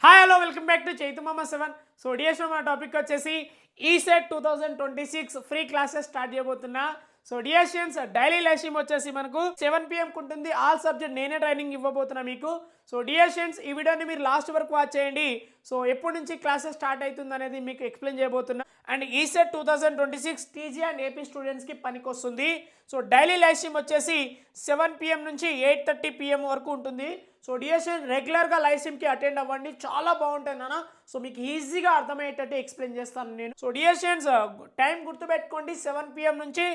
Hi hello welcome back to Chaitu Mama 7. So డిఎస్ మన topic వచ్చేసి ఈసెట్ 2026 ఫ్రీ క్లాసెస్ స్టార్ట్ చేయబోతున్నా. సో డిఎస్షన్స్ డైలీ లైవ్ వచ్చేసి మనకు 7 PM ఉంటుంది. ఆల్ సబ్జెక్ట్ నేనే ట్రైనింగ్ ఇవ్వబోతున్నా మీకు. సో డిఎస్షన్స్ ఈ వీడియోని మీరు లాస్ట్ వరకు వాచ్ చేయండి. సో ఎప్పటి నుంచి క్లాసెస్ స్టార్ట్ అవుతుంది అనేది మీకు ఎక్స్ప్లెయిన్ చేయబోతున్నా. And ECET 2026 TG and AP స్టూడెంట్స్కి పనికి వస్తుంది. సో డైలీ లైవ్ వచ్చేసి 7 PM నుంచి 8:30 PM వరకు ఉంటుంది. సో డిఎస్ఎన్ రెగ్యులర్గా లైవ్ స్ట్రీమ్కి అటెండ్ అవ్వండి, చాలా బాగుంటుంది నాన్న. సో మీకు ఈజీగా అర్థమయ్యేటట్టు ఎక్స్ప్లెయిన్ చేస్తాను నేను. సో డిఎస్ఎన్స్ టైం గుర్తుపెట్టుకోండి, 7 PM నుంచి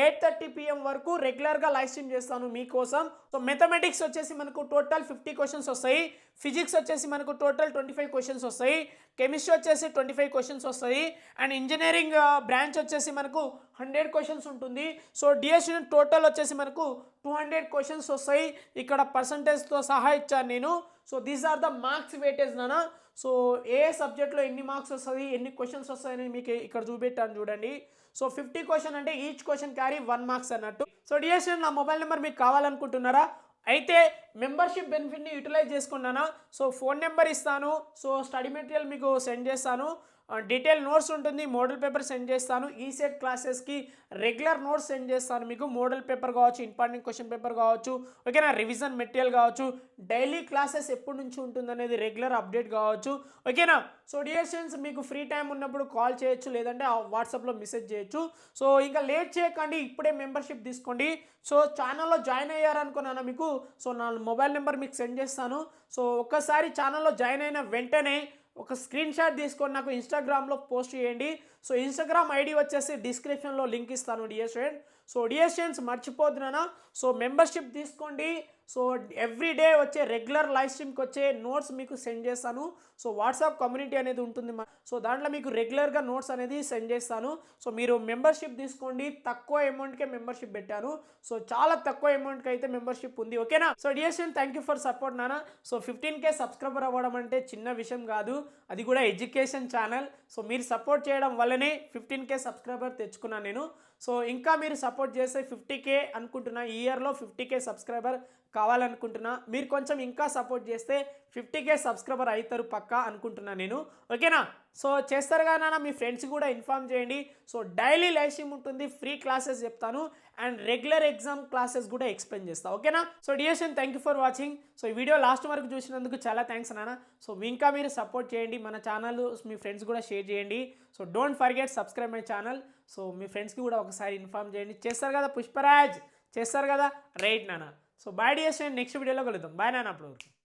8:30 PM వరకు రెగ్యులర్గా లైవ్ స్ట్రీమ్ చేస్తాను మీకోసం. సో మెథమెటిక్స్ వచ్చేసి మనకు టోటల్ 50 క్వశ్చన్స్ వస్తాయి, ఫిజిక్స్ వచ్చేసి మనకు టోటల్ 25 క్వశ్చన్స్ వస్తాయి, కెమిస్ట్రీ వచ్చేసి 25 క్వశ్చన్స్ వస్తాయి, అండ్ ఇంజనీరింగ్ బ్రాంచ్ వచ్చేసి మనకు 100 క్వశ్చన్స్ ఉంటుంది. సో డిఎస్ఎన్ టోటల్ వచ్చేసి మనకు 200 క్వశ్చన్స్ వస్తాయి. ఇక్కడ పర్సంటేజ్తో సహా ఇచ్చాను నేను. So these are the marks weightage నానా. సో ఏ సబ్జెక్ట్లో ఎన్ని మార్క్స్ వస్తుంది, ఎన్ని క్వశ్చన్స్ వస్తాయని మీకు ఇక్కడ చూపెట్టాను చూడండి. సో 50 క్వశ్చన్ అంటే ఈచ్ క్వశ్చన్ క్యారీ 1 మార్క్స్ అన్నట్టు. సో డిఎస్ఎన్ నా మొబైల్ నెంబర్ మీకు కావాలనుకుంటున్నారా? అయితే మెంబర్షిప్ బెనిఫిట్ని యూటిలైజ్ చేసుకున్నానా? సో ఫోన్ నెంబర్ ఇస్తాను, సో స్టడీ మెటీరియల్ మీకు సెండ్ చేస్తాను, డీటెయిల్ నోట్స్ ఉంటుంది, మోడల్ పేపర్ సెండ్ చేస్తాను, ఈసెట్ క్లాసెస్కి రెగ్యులర్ నోట్స్ సెండ్ చేస్తాను మీకు. మోడల్ పేపర్ కావచ్చు, ఇంపార్టెంట్ క్వశ్చన్ పేపర్ కావచ్చు, ఓకేనా, రివిజన్ మెటీరియల్ కావచ్చు, డైలీ క్లాసెస్ ఎప్పటి నుంచి ఉంటుంది అనేది రెగ్యులర్ అప్డేట్ కావచ్చు, ఓకేనా. సో డిఎస్ఎన్స్ మీకు ఫ్రీ టైం ఉన్నప్పుడు కాల్ చేయొచ్చు, లేదంటే వాట్సాప్లో మెసేజ్ చేయొచ్చు. సో ఇంకా లేట్ చేయకండి, ఇప్పుడే మెంబర్షిప్ తీసుకోండి. సో ఛానల్లో జాయిన్ అయ్యారనుకున్నాను మీకు. సో నా మొబైల్ నెంబర్ మీకు సెండ్ చేస్తాను. సో ఒక్కసారి ఛానల్లో జాయిన్ అయిన వెంటనే ఒక స్క్రీన్ షాట్ తీసుకొని నాకు ఇన్స్టాగ్రామ్లో పోస్ట్ చేయండి. సో ఇన్స్టాగ్రామ్ ఐడి వచ్చేసి డిస్క్రిప్షన్లో లింక్ ఇస్తాను డిఎస్ఎన్. సో డిఎస్ఎన్స్ మర్చిపోతున్నానా, సో మెంబర్షిప్ తీసుకోండి. సో ఎవ్రీడే వచ్చే రెగ్యులర్ లైవ్ స్ట్రీమ్కి వచ్చే నోట్స్ మీకు సెండ్ చేస్తాను. సో వాట్సాప్ కమ్యూనిటీ అనేది ఉంటుంది, సో దాంట్లో మీకు రెగ్యులర్గా నోట్స్ అనేది సెండ్ చేస్తాను. సో మీరు మెంబర్షిప్ తీసుకోండి, తక్కువ అమౌంట్కే మెంబర్షిప్ పెట్టాను. సో చాలా తక్కువ అమౌంట్కి అయితే మెంబర్షిప్ ఉంది, ఓకేనా. So DSN thank you for support నానా. సో 15K సబ్స్క్రైబర్ అవ్వడం అంటే చిన్న విషయం కాదు, అది కూడా ఎడ్యుకేషన్ ఛానల్. సో మీరు సపోర్ట్ చేయడం వల్లనే 15K సబ్స్క్రైబర్ తెచ్చుకున్నాను నేను. సో ఇంకా మీరు సపోర్ట్ చేస్తే 50K అనుకుంటున్నా, ఈ ఇయర్లో 50K సబ్స్క్రైబర్ కావాలనుకుంటున్నా. మీరు కొంచెం ఇంకా సపోర్ట్ చేస్తే 50K సబ్స్క్రైబర్ అవుతారు పక్కా అనుకుంటున్నా నేను, ఓకేనా. సో చేస్తారు కానీ మీ ఫ్రెండ్స్ కూడా ఇన్ఫార్మ్ చేయండి. సో డైలీ లైవ్ స్ట్రీమ్ ఉంటుంది, ఫ్రీ క్లాసెస్ చెప్తాను, అండ్ రెగ్యులర్ ఎగ్జామ్ క్లాసెస్ కూడా ఎక్స్ప్లెయిన్ చేస్తాను, ఓకేనా. So DSN thank you for watching. So ఈ వీడియో లాస్ట్ వరకు చూసినందుకు చాలా థ్యాంక్స్ నాన్న. సో ఇంకా మీరు సపోర్ట్ చేయండి, మన ఛానల్ మీ ఫ్రెండ్స్ కూడా షేర్ చేయండి. So don't forget subscribe my channel. So మీ ఫ్రెండ్స్కి కూడా ఒకసారి ఇన్ఫార్మ్ చేయండి. చేస్తారు కదా పుష్పరాజ్, చేస్తారు కదా, రైట్ నాన్న. సో బాయ్ డిఎస్ఎన్, నెక్స్ట్ వీడియోలో కలుద్దాం. బాయ్ నాన్న. అప్పుడు